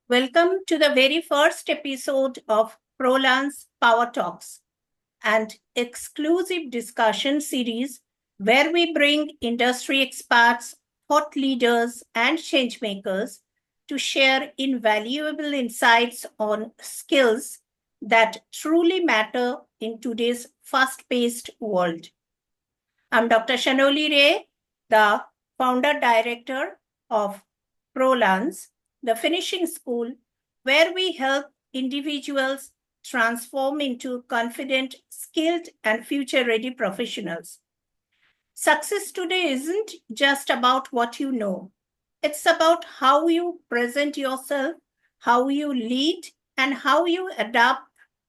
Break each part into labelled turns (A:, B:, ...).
A: Welcome to the very first episode of ProLance Power Talks, an exclusive discussion series where we bring industry experts, thought leaders, and changemakers to share invaluable insights on skills that truly matter in today's fast paced world. I'm Dr. Shanoli Ray, the founder director of ProLance, the finishing school where we help individuals transform into confident, skilled, and future ready professionals. Success today isn't just about what you know, it's about how you present yourself, how you lead, and how you adapt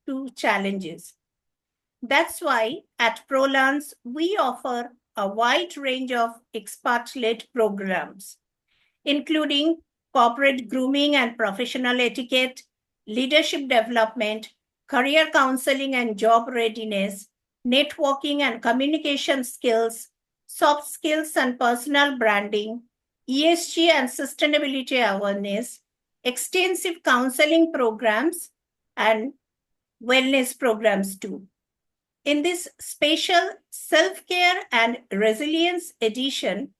A: to challenges. That's why at ProLance, we offer a wide range of expert led programs, including corporate grooming and professional etiquette, leadership development, career counseling and job readiness, networking and communication skills, soft skills and personal branding, ESG and sustainability awareness, extensive counseling programs, and wellness programs too. In this special self care and resilience edition,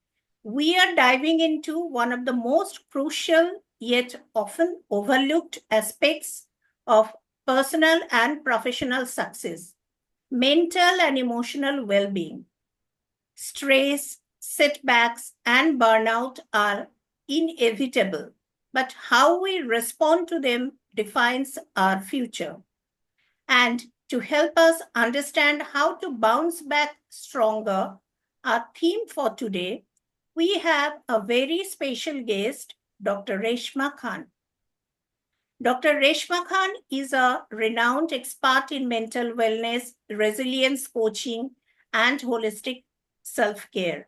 A: we are diving into one of the most crucial yet often overlooked aspects of personal and professional success: mental and emotional well being. Stress, setbacks, and burnout are inevitable, but how we respond to them defines our future. And to help us understand how to bounce back stronger, our theme for today, we have a very special guest, Dr. Reshma Khan. Dr. Reshma Khan is a renowned expert in mental wellness, resilience coaching, and holistic self care.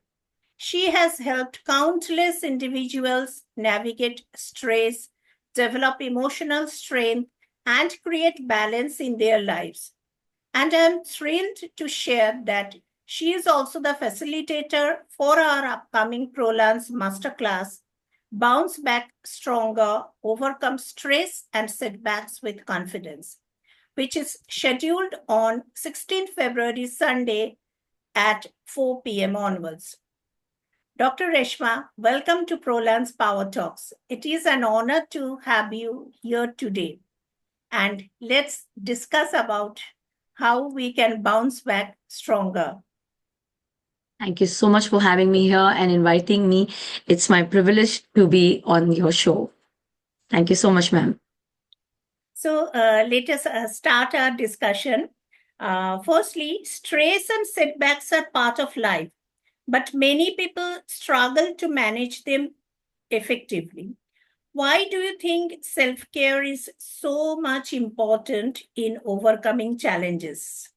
A: She has helped countless individuals navigate stress, develop emotional strength, and create balance in their lives. And I'm thrilled to share that she is also the facilitator for our upcoming ProLance Masterclass, Bounce Back Stronger, Overcome Stress and Setbacks with Confidence, which is scheduled on 16th February, Sunday at 4 p.m. onwards. Dr. Reshma, welcome to ProLance Power Talks. It is an honor to have you here today. And let's discuss about how we can bounce back stronger.
B: Thank you so much for having me here and inviting me. It's my privilege to be on your show. Thank you so much, ma'am.
A: So let us start our discussion. Firstly, stress and setbacks are part of life, but many people struggle to manage them effectively. Why do you think self-care is so much important in overcoming challenges?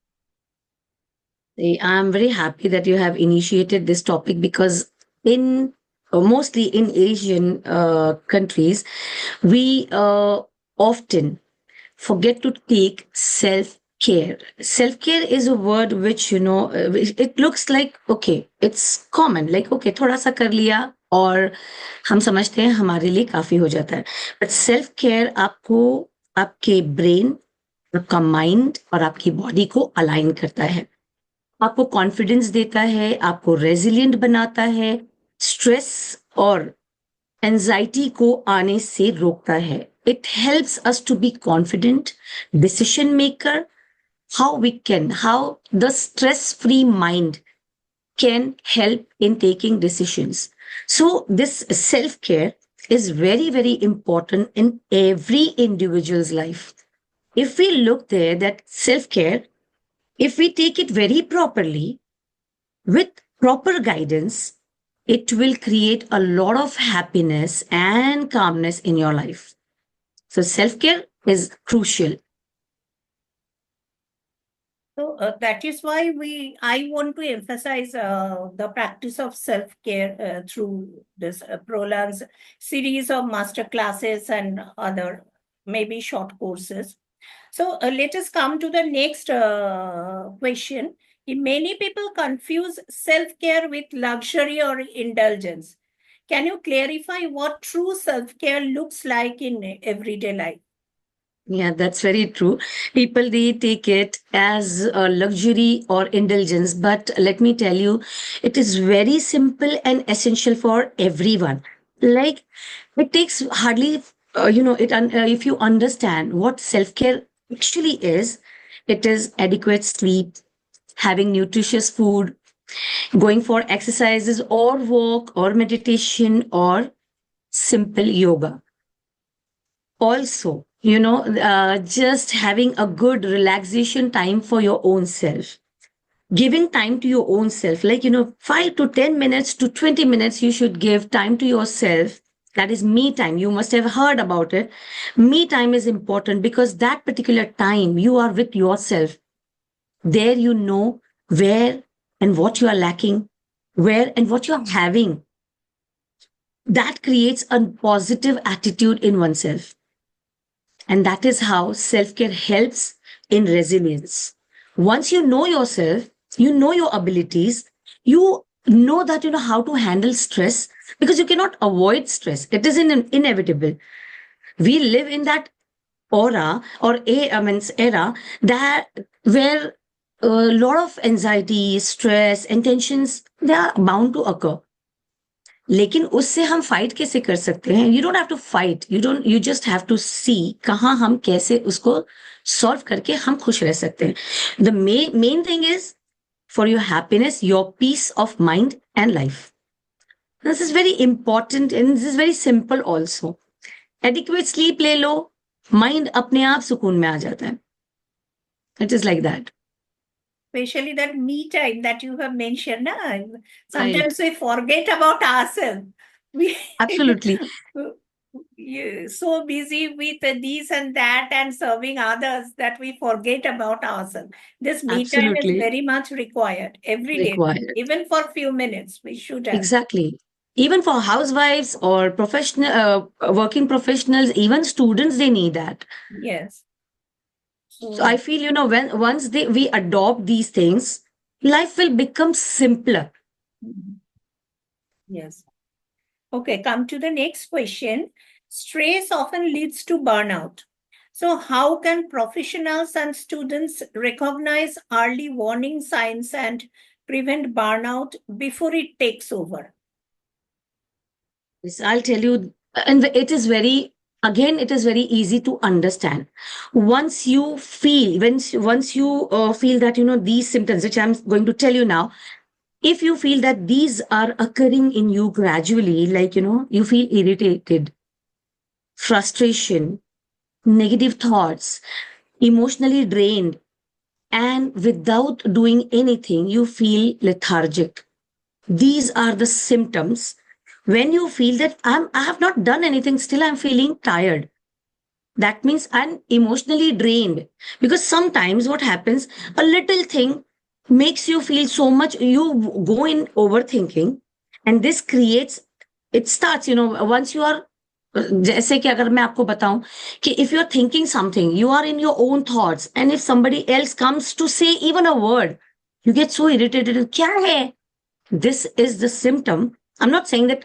B: I'm very happy that you have initiated this topic because in mostly in Asian countries, we often forget to take self care. Self care is a word which, it looks like, okay, it's common, like, okay, thoda sa kar liya और हम समझते हैं हमारे लिए काफी हो जाता है बट सेल्फ केयर आपको आपके ब्रेन आपका माइंड और आपकी बॉडी को अलाइन करता है आपको कॉन्फिडेंस देता है आपको रेजिलिएंट बनाता है स्ट्रेस और एंजाइटी को आने से रोकता है it helps us to be confident decision maker how the stress free mind can help in taking decisions so this self care is very very important in every individual's life if we look there that self care if we take it very properly with proper guidance it will create a lot of happiness and calmness in your life so self-care is crucial.
A: So that is why I want to emphasize the practice of self-care through this ProLance series of master classes and other maybe short courses. So let us come to the next question. Many people confuse self-care with luxury or indulgence. Can you clarify what true self-care looks like in everyday life?
B: Yeah, that's very true. People, they take it as a luxury or indulgence, but let me tell you, it is very simple and essential for everyone. Like, it takes hardly, if you understand what self-care actually is, it is adequate sleep, having nutritious food, going for exercises or walk or meditation or simple yoga. Also, just having a good relaxation time for your own self, giving time to your own self, like 5 to 10 minutes to 20 minutes you should give time to yourself. That is me time. You must have heard about it. Me time is important because that particular time you are with yourself. There you know where and what you are lacking, where and what you are having. That creates a positive attitude in oneself. And that is how self care helps in resilience. Once you know yourself, you know your abilities, you know that you know how to handle stress because you cannot avoid stress. It is inevitable. We live in that aura or era that where a lot of anxiety, stress, and tensions they are bound to occur. लेकिन उससे हम fight कैसे कर सकते हैं? You don't have to fight, you just have to see कहाँ हम कैसे उसको सॉल्व करके हम खुश रह सकते हैं. The main thing is for your happiness, your peace of mind and life. This is very important and this is very simple also. Adequate sleep ले लो, माइंड अपने आप सुकून में आ जाता है. It is like that.
A: Especially that me time that you have mentioned. Na? Sometimes we forget about ourselves. We
B: Absolutely.
A: so busy with this and that and serving others that we forget about ourselves. This me time is
B: Absolutely.
A: very much required every day,
B: Required.
A: even for few minutes. We should have.
B: Exactly. Even for housewives or professional, working professionals, even students, they need that.
A: Yes.
B: So I feel, when once we adopt these things, life will become simpler.
A: Yes. Okay, come to the next question. Stress often leads to burnout. So, how can professionals and students recognize early warning signs and prevent burnout before it takes over?
B: Yes, I'll tell you, and it is very easy to understand. Once you feel, once you feel that, these symptoms, which I'm going to tell you now, if you feel that these are occurring in you gradually, like, you feel irritated, frustration, negative thoughts, emotionally drained, and without doing anything, you feel lethargic. These are the symptoms when you feel that I have not done anything, still I'm feeling tired. That means I'm emotionally drained. Because sometimes what happens, a little thing makes you feel so much, you go in overthinking, and this creates, it starts, once you are, जैसे कि अगर मैं आपको बताऊं कि if you are thinking something, you are in your own thoughts, and if somebody else comes to say even a word, you get so irritated. क्या है? This is the symptom. I'm not saying that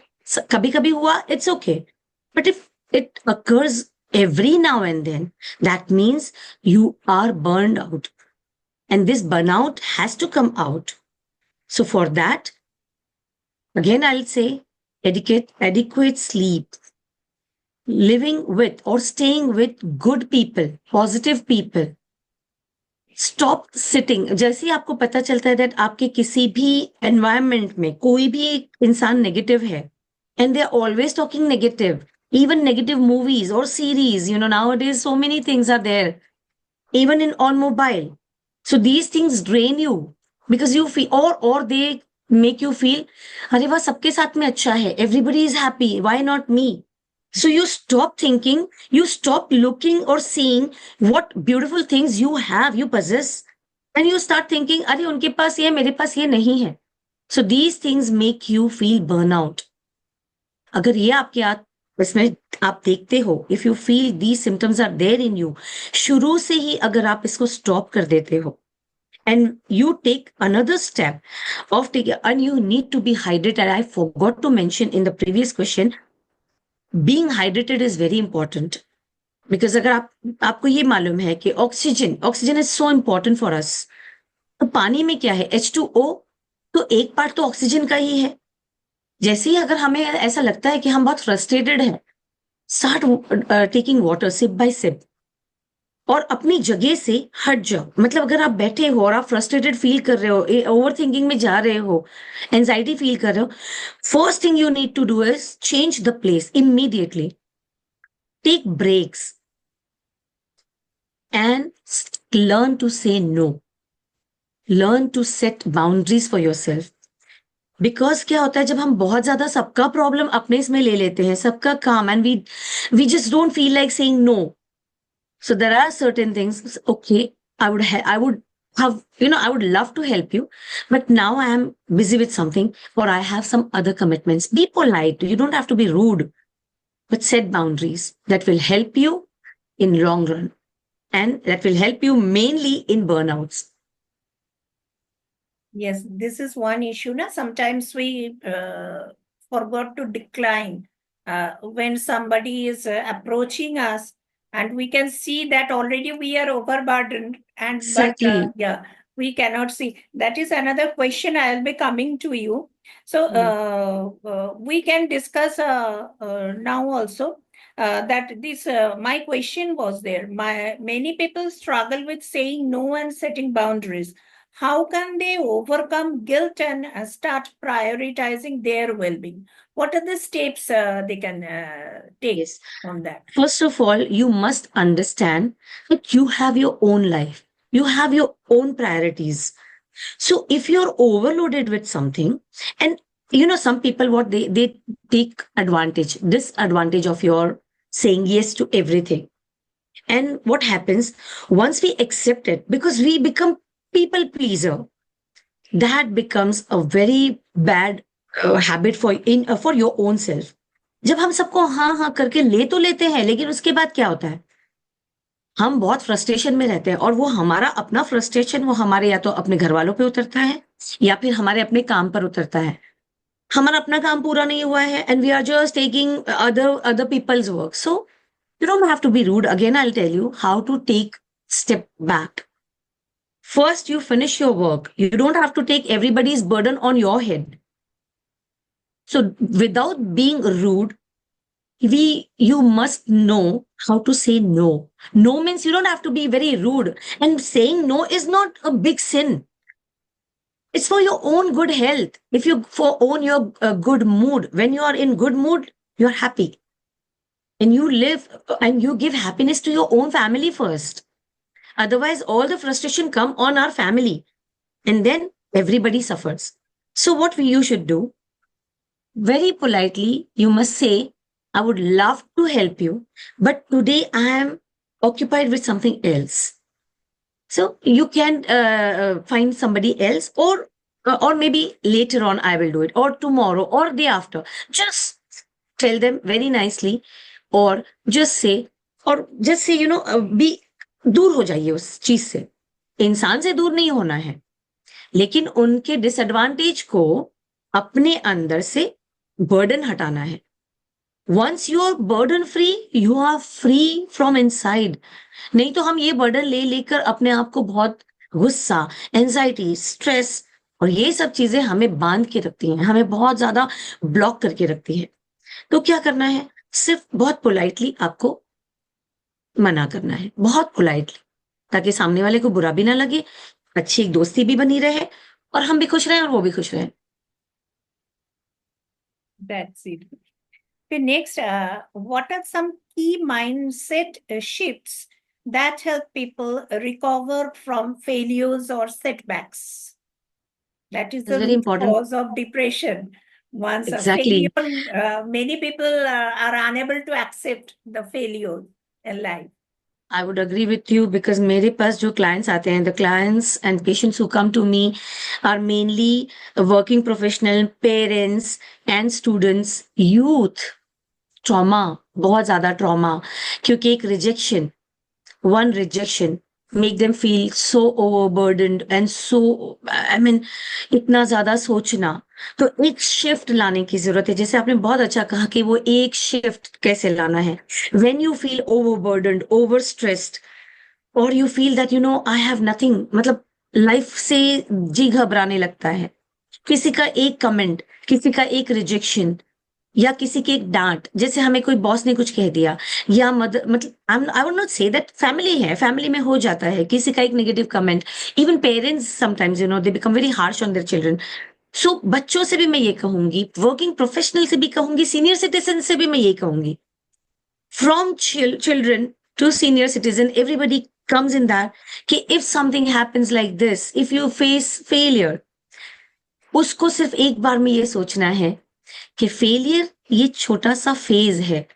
B: कभी कभी हुआ, it's okay. But if it occurs every now and then, that means you are burned out. And this burnout has to come out. So for that, again, I'll say adequate sleep, living with or staying with good people, positive people. Stop sitting. जैसे ही आपको पता चलता है that आपके किसी भी environment में कोई भी एक इंसान नेगेटिव है, and they are always talking negative, even negative movies or series, nowadays so many things are there, even on mobile. So these things drain you because you feel, or they make you feel, अरे वाह सबके साथ में अच्छा है, everybody is happy, why not me? So you stop thinking, you stop looking or seeing what beautiful things you have, you possess, and you start thinking, अरे उनके पास ये मेरे पास ये नहीं है. So these things make you feel burnout. अगर ये आपके इसमें आप देखते हो, if you feel these symptoms are there in you, शुरू से ही अगर आप इसको स्टॉप कर देते हो, and you take another step of taking, and you need to be hydrated. I forgot to mention in the previous question, being hydrated is very important. Because अगर आपको ये मालूम है कि oxygen is so important for us, तो पानी में क्या है, H2O, तो एक पार्ट तो ऑक्सीजन का ही है। जैसे ही अगर हमें ऐसा लगता है कि हम बहुत फ्रस्ट्रेटेड हैं, start taking water sip by sip, और अपनी जगह से हट जाओ। मतलब अगर आप बैठे हो और आप फ्रस्ट्रेटेड फील कर रहे हो, ओवर थिंकिंग में जा रहे हो, एंजाइटी फील कर रहे हो, first thing you need to do is change the place immediately, take breaks and learn to say no. Learn to set boundaries for yourself. Because क्या होता है, जब हम बहुत ज्यादा सबका प्रॉब्लम अपने इसमें ले लेते हैं, सबका काम, and we just don't feel like saying no. So there are certain things, okay, I would have, I would love to help you, but now I am busy with something, or I have some other commitments. Be polite. You don't have to be rude, but set boundaries that will help you in long run. And that will help you mainly in burnouts.
A: Yes, this is one issue. Na? Sometimes we forgot to decline when somebody is approaching us, and we can see that already we are overburdened, and
B: Exactly.
A: yeah, we cannot see. That is another question I'll be coming to you. So we can discuss now also. That this my question was there. Many people struggle with saying no and setting boundaries. How can they overcome guilt and start prioritizing their well-being? What are the steps they can take
B: Yes.
A: on that?
B: First of all, you must understand that you have your own life. You have your own priorities. So if you're overloaded with something, and some people, what they take disadvantage of your saying yes to everything. And what happens once we accept it, because we become people pleaser, that becomes a very bad habit for your own self. जब हम सबको हाँ हाँ करके ले तो लेते हैं, लेकिन उसके बाद क्या होता है, हम बहुत फ्रस्ट्रेशन में रहते हैं, और वो हमारा अपना फ्रस्ट्रेशन वो हमारे या तो अपने घर वालों पे उतरता है, या फिर हमारे अपने काम पर उतरता है। हमारा अपना काम पूरा नहीं हुआ है, and we are just taking other people's work. So you don't have to be rude. Again, I'll tell you how to take step back. First, you finish your work. You don't have to take everybody's burden on your head. So without being rude, you must know how to say no. No means you don't have to be very rude. And saying no is not a big sin. It's for your own good health. If you own your good mood, when you are in good mood, you're happy. And you live and you give happiness to your own family first. Otherwise, all the frustration come on our family, and then everybody suffers. So what you should do, very politely, you must say, I would love to help you, but today I am occupied with something else. So you can find somebody else, or maybe later on I will do it, or tomorrow, or day after. Just tell them very nicely, or just say, be दूर हो जाइए उस चीज से। इंसान से दूर नहीं होना है, लेकिन उनके डिसएडवांटेज को अपने अंदर से बर्डन हटाना है। Once you are burden free, you are free from inside. नहीं तो हम ये बर्डन ले लेकर अपने आप को बहुत गुस्सा, एंजाइटी, स्ट्रेस और ये सब चीजें हमें बांध के रखती हैं, हमें बहुत ज्यादा ब्लॉक करके रखती है। तो क्या करना है, सिर्फ बहुत पोलाइटली आपको मना करना है, बहुत पोलाइटली, ताकि सामने वाले को बुरा भी ना लगे, अच्छी एक दोस्ती भी बनी रहे, और हम भी खुश रहें और वो भी खुश रहें।
A: That's it. Okay, next, what are some key mindset shifts that help people recover from failures or setbacks? That is the
B: very important.
A: cause of depression. Once
B: Exactly.
A: a failure, many people are unable to accept the failure in life.
B: I would agree with you, because मेरे पास जो clients आते हैं, the clients and patients who come to me are mainly working professional, parents and students, youth. Trauma, बहुत ज्यादा trauma, क्योंकि एक rejection, one rejection make them feel so overburdened and so, I mean, इतना ज्यादा सोचना। तो एक शिफ्ट लाने की जरूरत है। जैसे आपने बहुत अच्छा कहा कि वो एक शिफ्ट कैसे लाना है। when you feel overburdened, overstressed, or you feel that I have nothing, मतलब लाइफ से जी घबराने लगता है। किसी का एक कमेंट, किसी का एक रिजेक्शन, या किसी की एक डांट, जैसे हमें कोई बॉस ने कुछ कह दिया, या मदर, मतलब I would not say that, family है, फैमिली में हो जाता है किसी का एक negative comment. Even parents sometimes they become very harsh on their children. So बच्चों से भी मैं ये कहूंगी, वर्किंग प्रोफेशनल से भी कहूंगी, सीनियर सिटीजन से भी मैं ये कहूंगी, from children to senior citizen, everybody comes in that, कि if something happens like this, if you face failure, उसको सिर्फ एक बार में ये सोचना है कि फेलियर ये छोटा सा फेज है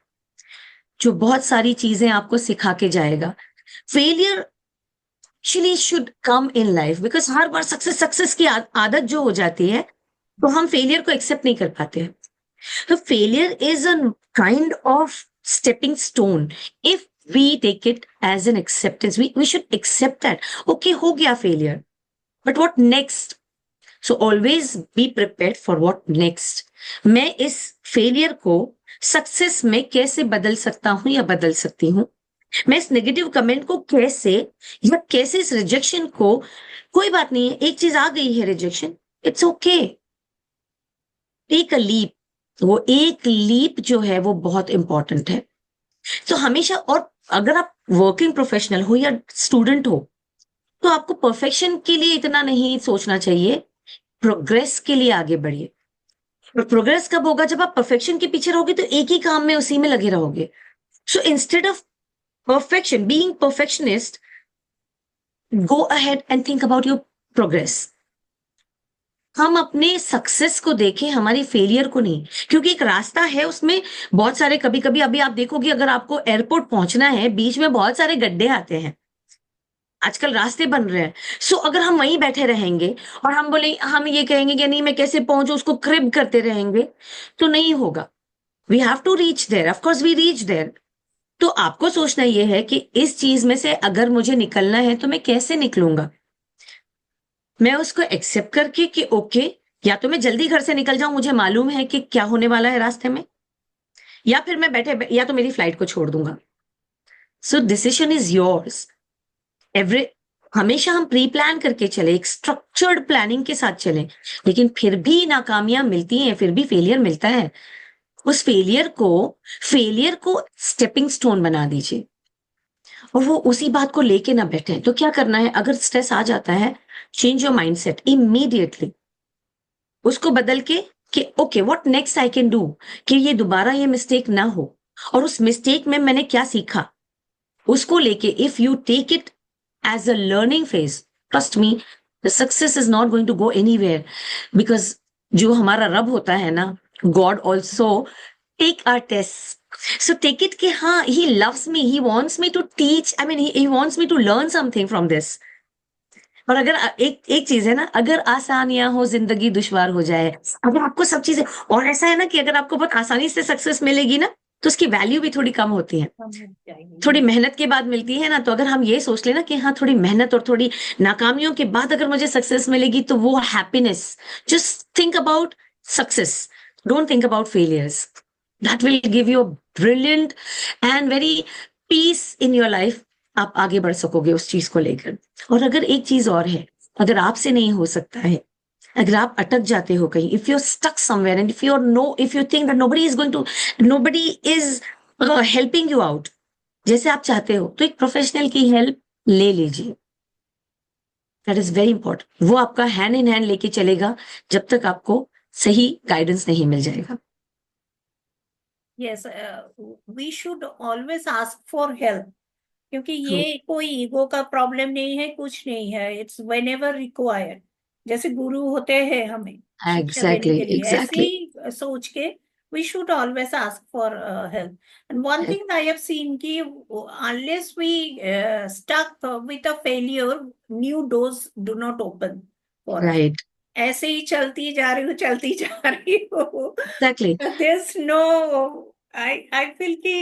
B: जो बहुत सारी चीजें आपको सिखा के जाएगा। Failure actually should come in life, because her bar success की आदत जो हो जाती है, तो हम फेलियर को एक्सेप्ट नहीं कर पाते हैं। तो failure is a kind of stepping stone. If we take it as an acceptance, we should accept that, okay हो गया failure, but what next? So always be prepared for what next. मैं इस failure को success में कैसे बदल सकता हूं या बदल सकती हूँ? मैं इस नेगेटिव कमेंट को कैसे, या कैसे इस रिजेक्शन को, कोई बात नहीं है, एक चीज आ गई है rejection, it's okay, take a leap. वो एक लीप जो है वो बहुत इंपॉर्टेंट है। तो हमेशा, और अगर आप वर्किंग प्रोफेशनल हो या स्टूडेंट हो, तो आपको परफेक्शन के लिए इतना नहीं सोचना चाहिए, प्रोग्रेस के लिए आगे बढ़िए। और प्रोग्रेस कब होगा? जब आप परफेक्शन के पीछे रहोगे तो एक ही काम में, उसी में लगे रहोगे। So instead of perfection, being perfectionist, go ahead and think about your progress. हम अपने सक्सेस को देखें, हमारी फेलियर को नहीं, क्योंकि एक रास्ता है, उसमें बहुत सारे, कभी कभी अभी आप देखोगे, अगर आपको एयरपोर्ट पहुंचना है, बीच में बहुत सारे गड्ढे आते हैं, आजकल रास्ते बन रहे हैं। सो अगर हम वहीं बैठे रहेंगे और हम बोले, हम ये कहेंगे कि नहीं मैं कैसे पहुंचू, उसको क्रिब करते रहेंगे, तो नहीं होगा। We have to reach there, of course we reach there. तो आपको सोचना यह है कि इस चीज में से अगर मुझे निकलना है तो मैं कैसे निकलूंगा? मैं उसको एक्सेप्ट करके कि ओके, या तो मैं जल्दी घर से निकल जाऊं, मुझे मालूम है कि क्या होने वाला है रास्ते में, या फिर मैं या तो मेरी फ्लाइट को छोड़ दूंगा। So decision is yours. Every हमेशा हम प्री प्लान करके चले, एक स्ट्रक्चर्ड प्लानिंग के साथ चले, लेकिन फिर भी नाकामियां मिलती हैं, फिर भी फेलियर मिलता है। उस फेलियर को स्टेपिंग स्टोन बना दीजिए, और वो उसी बात को लेके ना बैठे। तो क्या करना है, अगर स्ट्रेस आ जाता है, चेंज योर माइंडसेट इमीडिएटली, उसको बदल के कि okay what next I can do, कि ये दोबारा ये मिस्टेक ना हो, और उस मिस्टेक में मैंने क्या सीखा, उसको लेके if you take it as a learning phase, trust me, the success is not going to go anywhere, because जो हमारा रब होता है ना, God also take our test. So take it कि हाँ, he loves me, he wants me to teach, I mean he wants me to learn something from this. और अगर एक एक चीज है ना, अगर आसानियां हो जिंदगी दुश्वार हो जाए, अगर आपको सब चीजें, और ऐसा है ना कि अगर आपको बहुत आसानी से सक्सेस मिलेगी ना, तो उसकी वैल्यू भी थोड़ी कम होती है, थोड़ी मेहनत के बाद मिलती है ना। तो अगर हम ये सोच लेना कि हाँ, थोड़ी मेहनत और थोड़ी नाकामियों के बाद अगर मुझे सक्सेस मिलेगी, तो वो happiness, just think about success, don't think about failures, that will give you brilliant and very peace in your life. आप आगे बढ़ सकोगे उस चीज को लेकर। और अगर एक चीज और है, अगर आपसे नहीं हो सकता है, अगर आप अटक जाते हो कहीं, if you stuck somewhere and if you think that nobody is helping you out जैसे आप चाहते हो, तो एक प्रोफेशनल की हेल्प ले लीजिए। That is very important. वो आपका हैंड इन हैंड लेके चलेगा जब तक आपको सही गाइडेंस नहीं मिल जाएगा।
A: Yes, we should always ask for help, क्योंकि
B: ट्रू,
A: ये कोई ईगो का प्रॉब्लम नहीं है, कुछ नहीं है। इट्स वेन एवर रिक्वायर्ड, जैसे गुरु होते हैं हमें शिक्षा देने
B: एग्जैक्टली
A: के लिए, ऐसे
B: एग्जैक्टली।
A: ही सोच के we should always ask for help. And one thing I have seen कि unless we stuck with a failure, new doors do not open for us.
B: Right,
A: ऐसे ही चलती जा रही हूँ, चलती जा रही हूँ।
B: Exactly.
A: There's no, I feel कि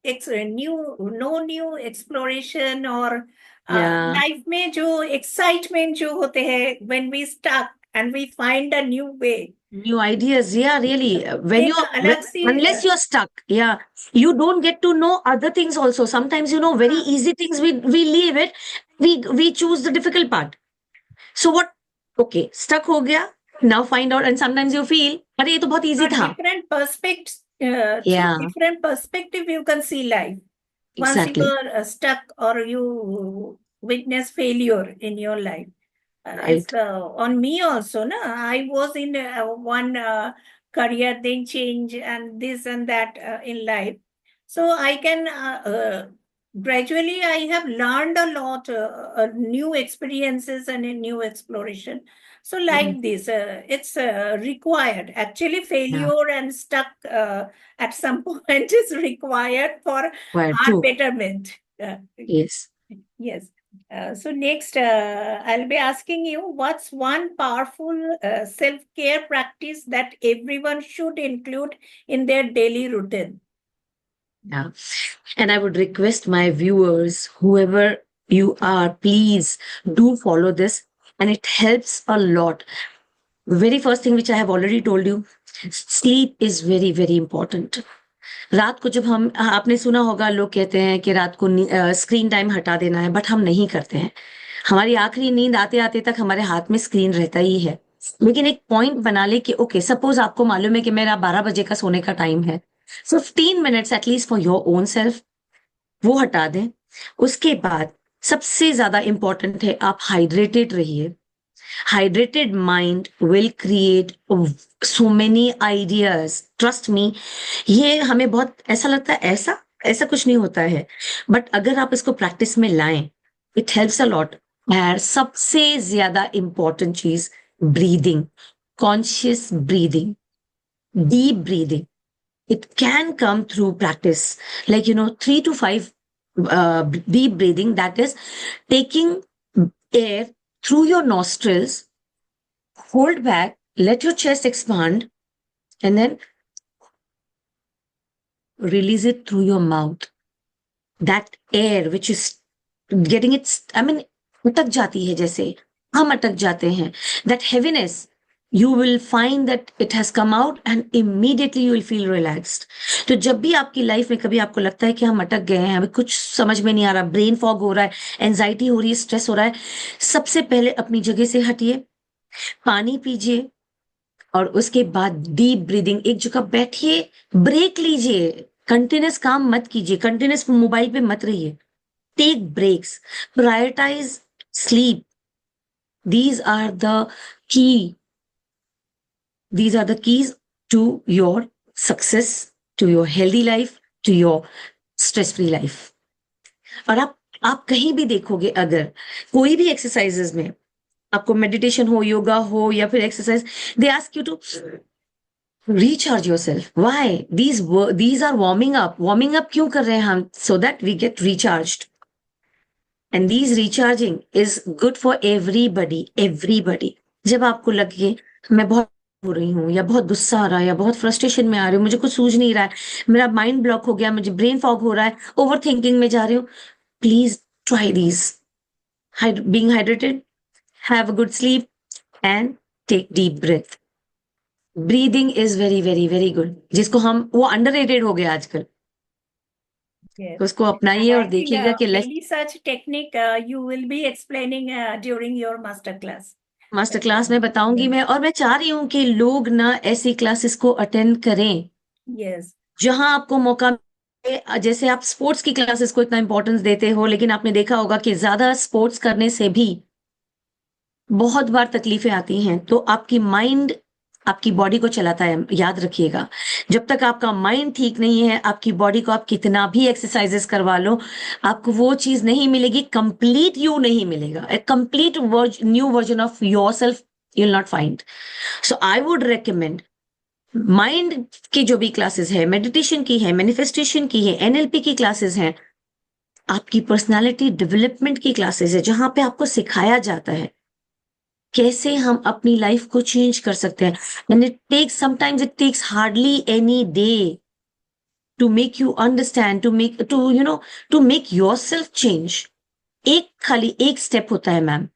A: न्यू एक्सप्लोरेशन और
B: Yeah.
A: लाइफ में जो एक्साइटमेंट जो होते हैं when we stuck and we find a new way,
B: New ideas, yeah, really. When
A: एक अलग सी
B: unless you're stuck, yeah, you don't get to know other things also. Sometimes, very
A: हाँ,
B: easy things we leave it. We choose the difficult part. So what? Okay, stuck हो गया. Now find out, and sometimes you feel, अरे ये तो बहुत easy था.
A: different perspectives, through
B: Yeah,
A: different perspective you can see life. Once you
B: exactly.
A: are stuck or you witness failure in your life. It's
B: Right.
A: on me also, no? I was in one career, then change and this and that in life. So I can gradually I have learned a lot, new experiences and a new exploration. So
B: Mm,
A: like this, it's required. Actually,
B: yeah,
A: failure and stuck at some point is required for
B: quite
A: our
B: true.
A: betterment.
B: Yes.
A: Yes. So next, I'll be asking you, what's one powerful self-care practice that everyone should include in their daily routine?
B: Yeah. And I would request my viewers, whoever you are, please do follow this. And it helps a lot. Very first thing which I have already told you, sleep is very, very important. रात को जब हम आपने सुना होगा लोग कहते हैं कि रात को स्क्रीन टाइम हटा देना है, बट हम नहीं करते हैं। हमारी आखिरी नींद आते आते तक हमारे हाथ में स्क्रीन रहता ही है। लेकिन एक पॉइंट बना ले कि ओके, सपोज आपको मालूम है कि मेरा 12 बजे का सोने का टाइम है, 15 minutes at least for your own self, वो हटा दें। उसके बाद सबसे ज्यादा इंपॉर्टेंट है, आप हाइड्रेटेड रहिए। Hydrated mind will create so many ideas, trust me. ये हमें बहुत ऐसा लगता है, ऐसा ऐसा कुछ नहीं होता है, बट अगर आप इसको प्रैक्टिस में लाएं, इट हेल्प्स अ लॉट। और सबसे ज्यादा इंपॉर्टेंट चीज, breathing, conscious breathing, deep breathing. It can come through practice, like 3 to 5 deep breathing, that is taking air through your nostrils, hold back, let your chest expand, and then release it through your mouth. That air which is getting its, I mean, अटक जाती है, जैसे हम अटक जाते हैं, that heaviness, you will find that it has come out and immediately you will feel relaxed. तो जब भी आपकी लाइफ में कभी आपको लगता है कि हम अटक गए हैं, हमें कुछ समझ में नहीं आ रहा, ब्रेन फॉग हो रहा है, एंजाइटी हो रही है, स्ट्रेस हो रहा है, सबसे पहले अपनी जगह से हटिए, पानी पीजिए, और उसके बाद डीप ब्रीदिंग, एक जगह बैठिए, ब्रेक लीजिए। कंटिन्यूस काम मत कीजिए, कंटिन्यूस मोबाइल पे मत रहिए, take breaks, prioritise sleep. These are the key. These are the keys to your success, to your healthy life, to your stress-free life. और आप कहीं भी देखोगे, अगर कोई भी एक्सरसाइजेस में आपको मेडिटेशन हो, योगा हो, या फिर exercise, they ask you to recharge yourself. Why? These are warming up. Warming up क्यों कर रहे हैं हम? So that we get recharged. And these recharging is good for everybody. Everybody. जब आपको लगे मैं बहुत हो रही हूँ, या बहुत गुस्सा आ रहा है, या बहुत फ्रस्ट्रेशन में आ रही हूँ, मुझे कुछ सूझ नहीं रहा है, मेरा माइंड ब्लॉक हो गया, मुझे ब्रेन फॉग हो रहा है, ओवर थिंकिंग में जा रही हूँ, please try these. Being hydrated, have a good sleep, and take deep breath. Breathing is very very very good, जिसको हम, वो अंडररेटेड हो गया आजकल,
A: Yes.
B: तो उसको अपनाइए
A: And
B: और
A: I think
B: देखिएगा कि left.
A: any such technique you will be explaining during your master class.
B: Master class में बताऊंगी
A: Yes.
B: मैं, और मैं चाह रही हूँ कि लोग ना ऐसी क्लासेस को अटेंड करें
A: Yes.
B: जहां आपको मौका मिले। जैसे आप स्पोर्ट्स की क्लासेस को इतना इंपॉर्टेंस देते हो, लेकिन आपने देखा होगा कि ज्यादा स्पोर्ट्स करने से भी बहुत बार तकलीफें आती हैं। तो आपकी माइंड आपकी बॉडी को चलाता है, याद रखिएगा। जब तक आपका माइंड ठीक नहीं है, आपकी बॉडी को आप कितना भी एक्सरसाइजेस करवा लो, आपको वो चीज नहीं मिलेगी, कंप्लीट यू नहीं मिलेगा, a complete new version of yourself you will not find. So I would recommend, mind की जो भी क्लासेस है, मेडिटेशन की है, मैनिफेस्टेशन की है, एनएलपी की क्लासेस हैं, आपकी पर्सनालिटी डेवलपमेंट की क्लासेस है, जहां पे आपको सिखाया जाता है कैसे हम अपनी लाइफ को चेंज कर सकते हैं। And it takes, sometimes it takes hardly any day to make you understand, to make yourself change. एक खाली एक स्टेप होता है मैम,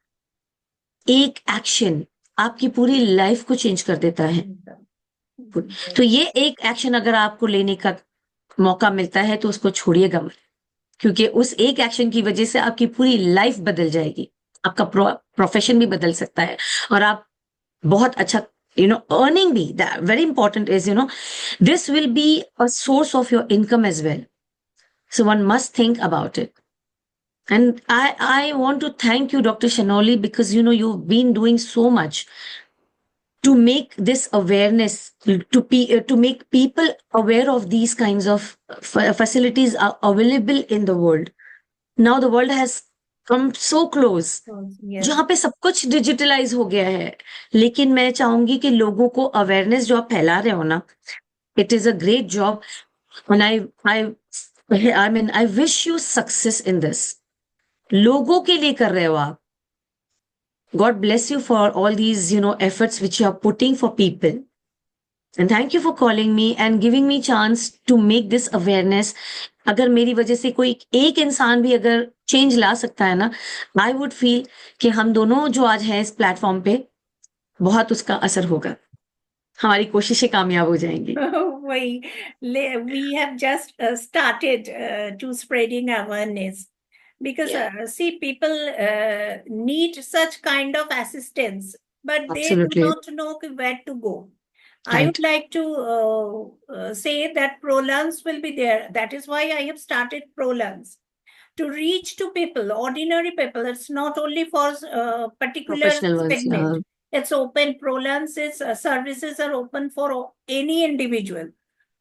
B: एक एक्शन आपकी पूरी लाइफ को चेंज कर देता है। तो ये एक एक्शन अगर आपको लेने का मौका मिलता है तो उसको छोड़िएगा मत, क्योंकि उस एक एक्शन की वजह से आपकी पूरी लाइफ बदल जाएगी, आपका प्रोफेशन भी बदल सकता है, और आप बहुत अच्छा अर्निंग भी, very important is this will be a source of your income as well. So one must think about it. And I want to thank you, Dr. Shanoli, because you've been doing so much to make this awareness, to make people aware of these kinds of facilities are available in the world. Now the world has come so close,
A: Yes.
B: जहाँ पे सब कुछ digitalise हो गया है, लेकिन मैं चाहूंगी कि लोगों को अवेयरनेस जो आप फैला रहे हो ना, it is a great job, and I mean I wish you success in this. लोगों के लिए कर रहे हो आप। God bless you for all these efforts which you are putting for people. And thank you for calling me and giving me chance to make this awareness. अगर मेरी वजह से कोई एक इंसान भी अगर चेंज ला सकता है ना, आई वुड फील कि हम दोनों जो आज हैं इस प्लेटफॉर्म पे, बहुत उसका असर होगा, हमारी कोशिशें कामयाब हो जाएंगी।
A: We have just started to spreading awareness, because see, people need such kind of assistance, but they do
B: Absolutely.
A: not know where to go. I
B: Right.
A: would like to say that ProLearns will be there. That is why I have started ProLearns, to reach to people, ordinary people. It's not only for particular
B: Professional ones,
A: segment. It's open. ProLearns services are open for any individual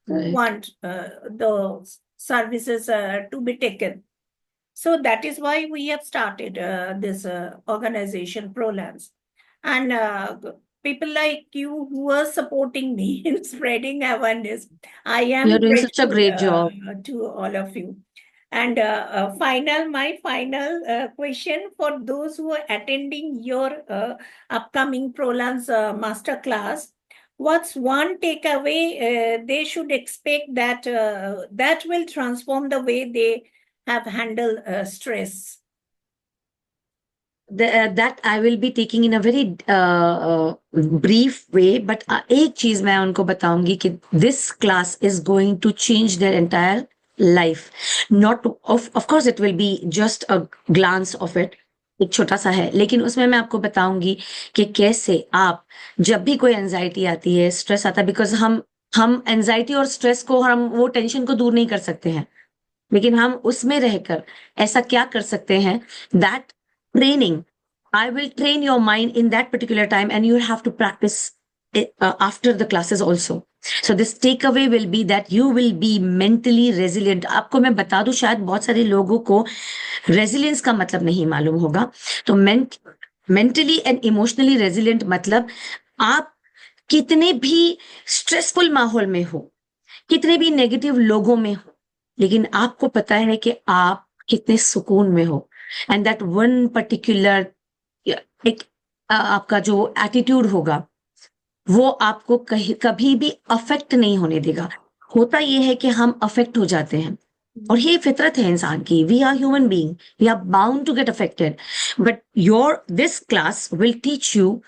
A: who
B: Right.
A: want the services to be taken. So that is why we have started this organization, ProLearns. And people like you who are supporting me in spreading awareness, I am
B: You're doing such a
A: grateful
B: great job.
A: to all of you. And my final question for those who are attending your upcoming ProLearns masterclass: what's one takeaway they should expect that will transform the way they have handled stress?
B: That I will be taking in a very brief way, but एक चीज मैं उनको बताऊंगी कि this class is going to change their entire life. Not of course it will be just a glance of it, एक छोटा सा है, लेकिन उसमें मैं आपको बताऊंगी कि कैसे आप जब भी कोई एंजाइटी आती है, स्ट्रेस आता है, बिकॉज हम एंजाइटी और स्ट्रेस को, हम वो टेंशन को दूर नहीं कर सकते हैं, लेकिन हम उसमें रहकर ऐसा क्या कर सकते हैं, that training, I will train your mind in that particular time, and you have to practice it, after the classes also. So this takeaway will be that you will be mentally resilient. आपको मैं बता दूं, शायद बहुत सारे लोगों को resilience का मतलब नहीं मालूम होगा। तो mentally and emotionally resilient मतलब आप कितने भी स्ट्रेसफुल माहौल में हो, कितने भी नेगेटिव लोगों में हो, लेकिन आपको पता है कि आप कितने सुकून में हो, एंड दैट वन पर्टिकुलर एक आपका जो एटीट्यूड होगा वो आपको कभी भी अफेक्ट नहीं होने देगा। होता ये है कि हम अफेक्ट हो जाते हैं, और ये फितरत है इंसान की, we are human being, we are bound to get affected, but this class will teach you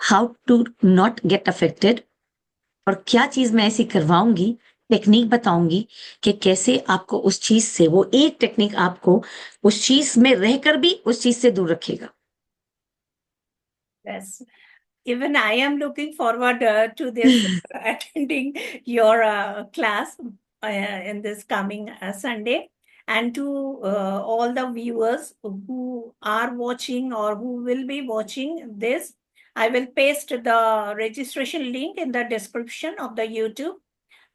B: how to not get affected. और क्या चीज मैं ऐसी करवाऊंगी, टेक्निक बताऊंगी कि कैसे आपको उस चीज से, वो एक टेक्निक आपको उस चीज में रहकर भी उस चीज से दूर रखेगा।
A: Yes. Even I am looking forward to this, attending your class in this coming Sunday. And to all the viewers who are watching or who will be watching this, I will paste the registration link in the description of the YouTube.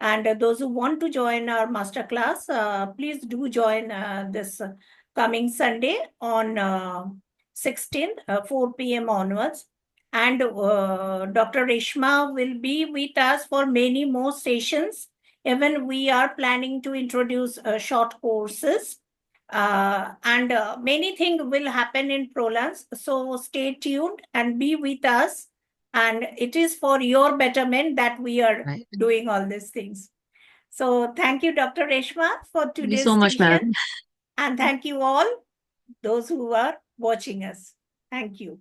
A: And those who want to join our masterclass, please do join this coming Sunday on 16th, 4 p.m. onwards. And Dr. Reshma will be with us for many more sessions. Even we are planning to introduce short courses. And many things will happen in ProLearns. So stay tuned and be with us. And it is for your betterment that we are doing all these things. So thank you, Dr. Reshma, for
B: Thank you
A: today's
B: so much,
A: session.
B: ma'am.
A: And thank you all, those who are watching us. Thank you.